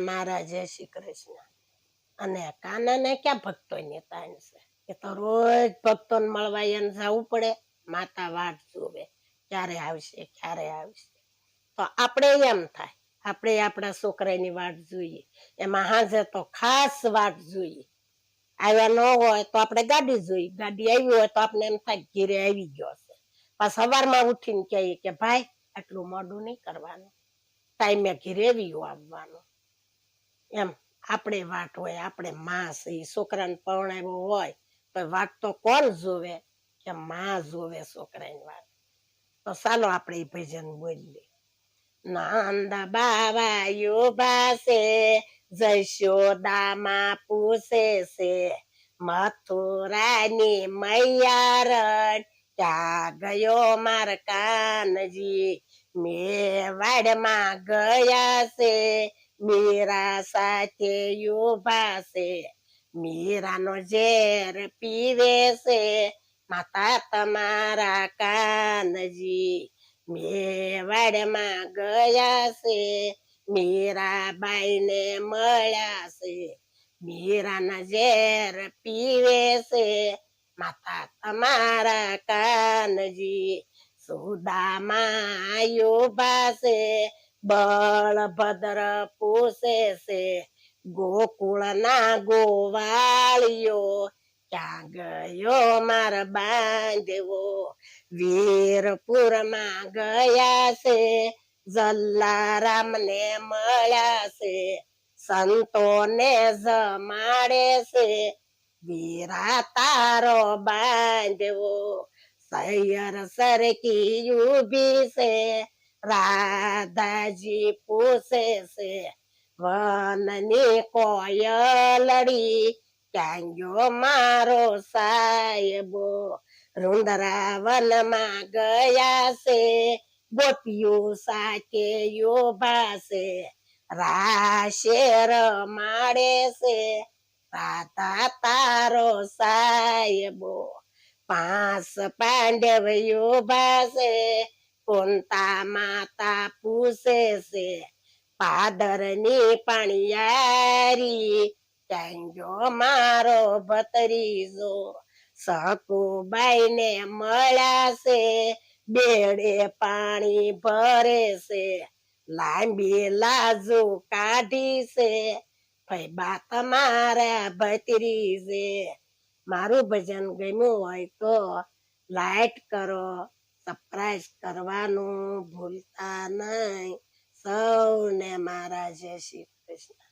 મારા જય શ્રી કૃષ્ણ. અને કાનાને ક્યાં ભક્તોની તાણ છે? એ તો રોજ ભક્તોને મળવા એને જવું પડે. માતા વાટ જોવે, ક્યારે આવશે ક્યારે આવશે. તો આપણે એમ થાય આપણે આપણા છોકરાની વાટ જોઈએ. એમાં હાજે તો ખાસ વાટ જોઈએ. આવ્યા ન હોય તો આપણે ગાડી જોઈ, ગાડી આવી હોય તો આપણે એમ થાય ઘેરે આવી ગયો છે. પાછ સવારમાં ઉઠીને કહીએ કે ભાઈ આટલું મોડું નહીં કરવાનું, ટાઈમે ઘેરે આવવાનું. એમ આપણે વાટ હોય, આપણે માં છે, છોકરાને પરણાવ્યો હોય તો વાટ તો કોણ જોવે? કે માં જોવે છોકરાની વાટ. તો ચાલો આપણે એ ભજન બોલીએ. નંદ બાવાયો બાસે જશોદામાં પૂછે છે, મથુરાની મૈયાર ત્યાં ગયો માર કાનજી, મેવાડમાં ગયા છે મીરા સાથે ઉભા છે, મીરાનો ઝેર પીવે છે માતા તમારા કાનજી, મેવાડમાં ગયા છે મીરાબાઈ ને મળ્યા છે, મીરાના ઝેર પીવે છે માતા તમારા કાનજી, સુદામા ઉભા છે બળભદ્ર પૂછે છે, ગોકુળના ગોવાળિયો ક્યાં ગયો માર બાંધવો, વીરપુરમાં ગયા છે જલારામ ને મળ્યા છે, સંતોને જમાડે છે વીરા તારો બાંધવો, સૈયર સરકી ઉભી છે રાધાજી પૂછે છે, વનની કોયલડી ક્યાં ગયો મારો સાહેબો, વૃંદાવનમાં ગયા છે ગોપીઓ સાથે ઉભા છે, રાશેર માડે છે રાધા તારો સાહેબો, 5 પાંડવ ઉભા છે કુંતા માતા પૂછે છે, પાદરની પાણિયારી ક્યાં ગયો મારો ભત્રીજો, સકુબાઈ ને મળ્યા છે બેડે પાણી ભરે છે, લાંબી લાજુ કાઢી છે ફૈબા તમારા ભત્રીજે. મારું ભજન ગમ્યું હોય તો લાઈક કરો, સબસ્ક્રાઇબ કરવાનું ભૂલતા નહીં. સૌને મારા જય શ્રી કૃષ્ણ.